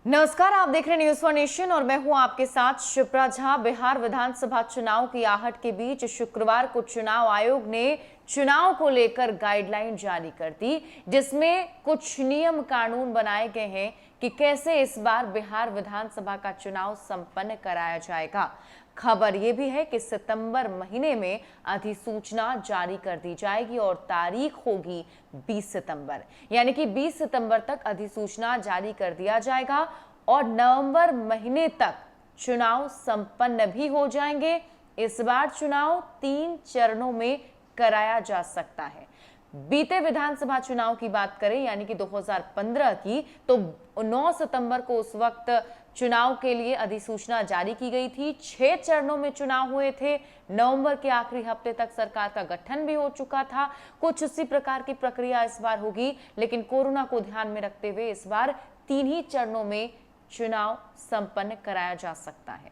नमस्कार, आप देख रहे हैं न्यूज फॉर नेशन और मैं हूं आपके साथ शिप्रा झा। बिहार विधानसभा चुनाव की आहट के बीच शुक्रवार को चुनाव आयोग ने चुनाव को लेकर गाइडलाइन जारी कर दी, जिसमें कुछ नियम कानून बनाए गए हैं कि कैसे इस बार बिहार विधानसभा का चुनाव संपन्न कराया जाएगा। खबर यह भी है कि सितंबर महीने में अधिसूचना जारी कर दी जाएगी और तारीख होगी 20 सितंबर, यानी कि 20 सितंबर तक अधिसूचना जारी कर दिया जाएगा और नवंबर महीने तक चुनाव संपन्न भी हो जाएंगे। इस बार चुनाव 3 चरणों में कराया जा सकता है। बीते विधानसभा चुनाव की बात करें यानी कि 2015 की, तो 9 सितंबर को उस वक्त चुनाव के लिए अधिसूचना जारी की गई थी। 6 चरणों में चुनाव हुए थे। नवंबर के आखिरी हफ्ते तक सरकार का गठन भी हो चुका था। कुछ उसी प्रकार की प्रक्रिया इस बार होगी, लेकिन कोरोना को ध्यान में रखते हुए इस बार 3 ही चरणों में चुनाव संपन्न कराया जा सकता है।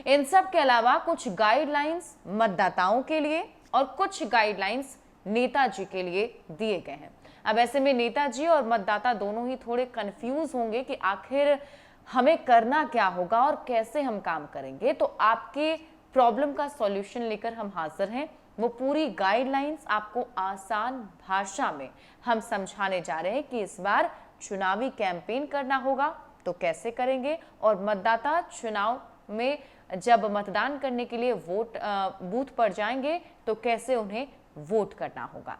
इन सब के अलावा कुछ गाइडलाइंस मतदाताओं के लिए और कुछ गाइडलाइंस नेताजी के लिए दिए गए हैं। अब ऐसे में नेताजी और मतदाता दोनों ही थोड़े कंफ्यूज होंगे कि आखिर हमें करना क्या होगा और कैसे हम काम करेंगे। तो आपके प्रॉब्लम का सॉल्यूशन लेकर हम हाजिर हैं। वो पूरी गाइडलाइंस आपको आसान भाषा में हम समझाने जा रहे हैं कि इस बार चुनावी कैंपेन करना होगा तो कैसे करेंगे, और मतदाता चुनाव में जब मतदान करने के लिए बूथ पर जाएंगे तो कैसे उन्हें वोट करना होगा।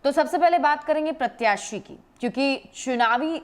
तो सबसे पहले बात करेंगे प्रत्याशी की, क्योंकि चुनावी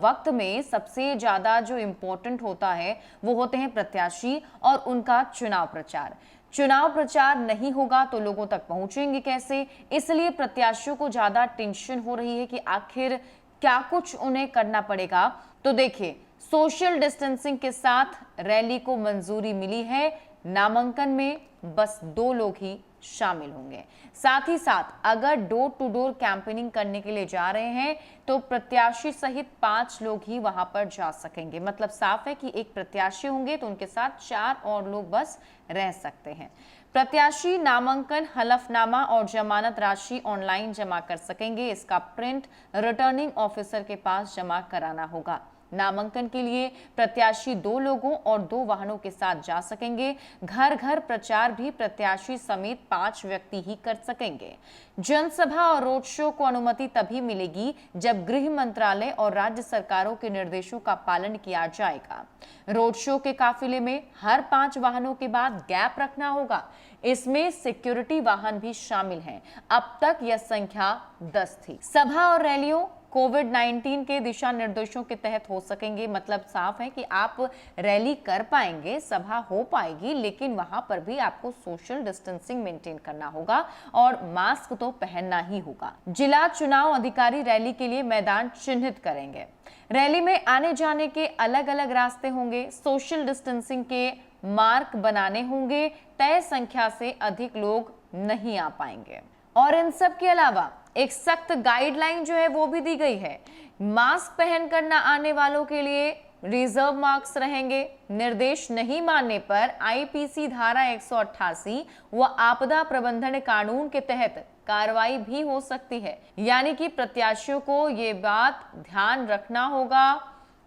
वक्त में सबसे ज्यादा जो इम्पोर्टेंट होता है वो होते हैं प्रत्याशी और उनका चुनाव प्रचार। चुनाव प्रचार नहीं होगा तो लोगों तक पहुंचेंगे कैसे, इसलिए प्रत्याशियों को ज्यादा टेंशन हो रही है कि आखिर क्या कुछ उन्हें करना पड़ेगा। तो देखिए, सोशल डिस्टेंसिंग के साथ रैली को मंजूरी मिली है। नामांकन में बस 2 लोग ही शामिल होंगे। साथ ही साथ अगर डोर टू डोर कैंपेनिंग करने के लिए जा रहे हैं तो प्रत्याशी सहित 5 लोग ही वहां पर जा सकेंगे। मतलब साफ है कि एक प्रत्याशी होंगे तो उनके साथ 4 और लोग बस रह सकते हैं। प्रत्याशी नामांकन, हलफनामा और जमानत राशि ऑनलाइन जमा कर सकेंगे। इसका प्रिंट रिटर्निंग ऑफिसर के पास जमा कराना होगा। नामांकन के लिए प्रत्याशी 2 लोगों और 2 वाहनों के साथ जा सकेंगे। घर घर प्रचार भी प्रत्याशी समेत 5 व्यक्ति ही कर सकेंगे। जनसभा और रोड शो को अनुमति तभी मिलेगी जब गृह मंत्रालय और राज्य सरकारों के निर्देशों का पालन किया जाएगा। रोड शो के काफिले में हर 5 वाहनों के बाद गैप रखना होगा। इसमें सिक्योरिटी वाहन भी शामिल हैं। अब तक यह संख्या 10 थी। सभा और रैलियों कोविड-19 के दिशा निर्देशों के तहत हो सकेंगे। मतलब साफ है कि आप रैली कर पाएंगे, सभा हो पाएगी, लेकिन वहां पर भी आपको सोशल डिस्टेंसिंग मेंटेन करना होगा और मास्क तो पहनना ही होगा। जिला चुनाव अधिकारी रैली के लिए मैदान चिन्हित करेंगे। रैली में आने जाने के अलग अलग रास्ते होंगे। सोशल डिस्टेंसिंग के मार्क बनाने होंगे। तय संख्या से अधिक लोग नहीं आ पाएंगे। और इन सब के अलावा एक सख्त गाइडलाइन जो है वो भी दी गई है। मास्क पहनकर न आने वालों के लिए रिजर्व मार्क्स रहेंगे। निर्देश नहीं मानने पर आईपीसी धारा 188 व आपदा प्रबंधन कानून के तहत कार्रवाई भी हो सकती है। यानी कि प्रत्याशियों को ये बात ध्यान रखना होगा,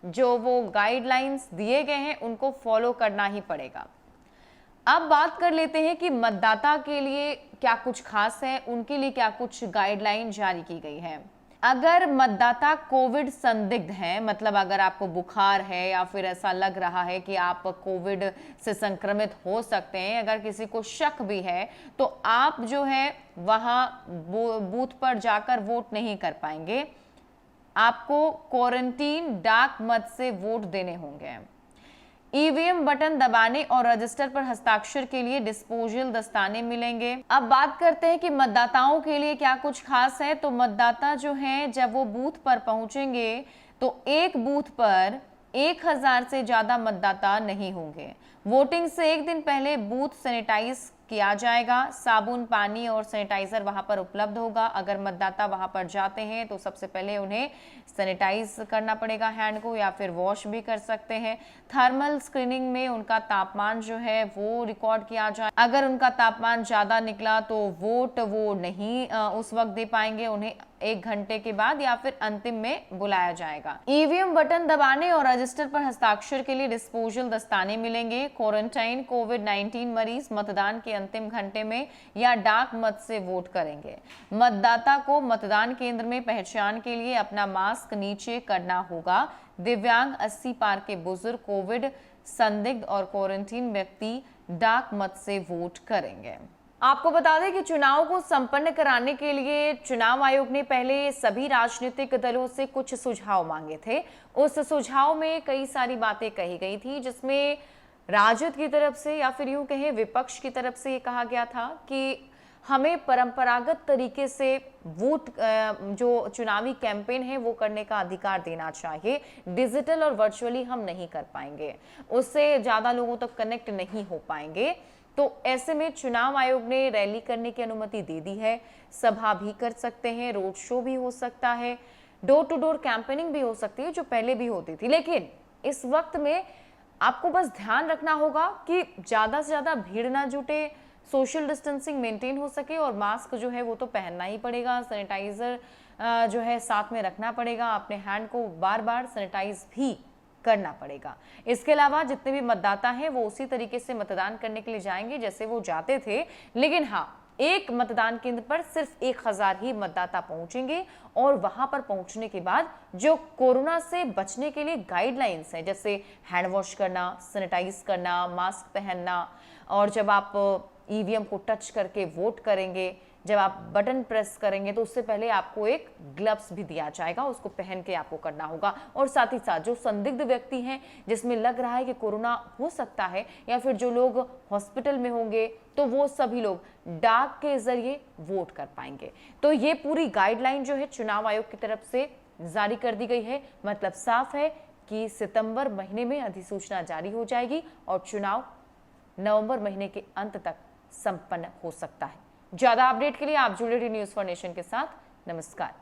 जो वो गाइडलाइंस दिए गए हैं उनको फॉलो करना ही पड़ेगा। अब बात कर लेते हैं कि मतदाता के लिए क्या कुछ खास है, उनके लिए क्या कुछ गाइडलाइन जारी की गई है। अगर मतदाता कोविड संदिग्ध हैं, मतलब अगर आपको बुखार है या फिर ऐसा लग रहा है कि आप कोविड से संक्रमित हो सकते हैं, अगर किसी को शक भी है, तो आप जो है वहां बूथ पर जाकर वोट नहीं कर पाएंगे। आपको क्वारंटीन डाक मत से वोट देने होंगे। ईवीएम बटन दबाने और रजिस्टर पर हस्ताक्षर के लिए डिस्पोजल दस्ताने मिलेंगे। अब बात करते हैं कि मतदाताओं के लिए क्या कुछ खास है। तो मतदाता जो हैं जब वो बूथ पर पहुंचेंगे तो एक बूथ पर 1000 से ज्यादा मतदाता नहीं होंगे। वोटिंग से एक दिन पहले बूथ सैनिटाइज किया जाएगा। साबुन, पानी और सैनिटाइजर वहां पर उपलब्ध होगा। अगर मतदाता वहां पर जाते हैं तो सबसे पहले उन्हें सैनिटाइज करना पड़ेगा हैंड को, या फिर वॉश भी कर सकते हैं। थर्मल स्क्रीनिंग में उनका तापमान जो है वो रिकॉर्ड किया जाए। अगर उनका तापमान ज्यादा निकला तो वोट वो नहीं उस वक्त दे पाएंगे, उन्हें 1 घंटे के बाद या फिर अंतिम में बुलाया जाएगा। ईवीएम बटन दबाने और रजिस्टर पर हस्ताक्षर के लिए डिस्पोजल दस्ताने मिलेंगे। क्वारंटाइन कोविड-19 मरीज मतदान के अंतिम घंटे में या डाक मत से वोट करेंगे। मतदाता को मतदान केंद्र में पहचान के लिए अपना मास्क नीचे करना होगा। दिव्यांग, 80 पार के बुजुर्ग, कोविड संदिग्ध और क्वारंटीन व्यक्ति डाक मत से वोट करेंगे। आपको बता दें कि चुनाव को संपन्न कराने के लिए चुनाव आयोग ने पहले सभी राजनीतिक दलों से कुछ सुझाव मांगे थे। उस सुझाव में कई सारी बातें कही गई थी, जिसमें राजद की तरफ से या फिर यूं कहें विपक्ष की तरफ से ये कहा गया था कि हमें परंपरागत तरीके से वोट जो चुनावी कैंपेन है वो करने का अधिकार देना चाहिए। डिजिटल और वर्चुअली हम नहीं कर पाएंगे, उससे ज्यादा लोगों तक कनेक्ट नहीं हो पाएंगे। तो ऐसे में चुनाव आयोग ने रैली करने की अनुमति दे दी है। सभा भी कर सकते हैं, रोड शो भी हो सकता है, डोर टू डोर कैंपेनिंग भी हो सकती है, जो पहले भी होती थी। लेकिन इस वक्त में आपको बस ध्यान रखना होगा कि ज्यादा से ज्यादा भीड़ ना जुटे, सोशल डिस्टेंसिंग मेंटेन हो सके और मास्क जो है वो तो पहनना ही पड़ेगा। सैनिटाइजर जो है साथ में रखना पड़ेगा, अपने हैंड को बार बार सैनिटाइज भी करना पड़ेगा। इसके अलावा जितने भी मतदाता हैं वो उसी तरीके से मतदान करने के लिए जाएंगे जैसे वो जाते थे। लेकिन हाँ, एक मतदान केंद्र पर सिर्फ 1000 ही मतदाता पहुंचेंगे और वहां पर पहुंचने के बाद जो कोरोना से बचने के लिए गाइडलाइंस हैं, जैसे हैंड वॉश करना, सैनिटाइज करना, मास्क पहनना, और जब आप ईवीएम को टच करके वोट करेंगे, जब आप बटन प्रेस करेंगे तो उससे पहले आपको एक ग्लव्स भी दिया जाएगा, उसको पहन के आपको करना होगा। और साथ ही साथ जो संदिग्ध व्यक्ति हैं जिसमें लग रहा है कि कोरोना हो सकता है, या फिर जो लोग हॉस्पिटल में होंगे, तो वो सभी लोग डाक के जरिए वोट कर पाएंगे। तो ये पूरी गाइडलाइन जो है चुनाव आयोग की तरफ से जारी कर दी गई है। मतलब साफ है कि सितंबर महीने में अधिसूचना जारी हो जाएगी और चुनाव नवंबर महीने के अंत तक संपन्न हो सकता है। ज्यादा अपडेट के लिए आप जुड़े रहिए न्यूज़ फॉर नेशन के साथ। नमस्कार।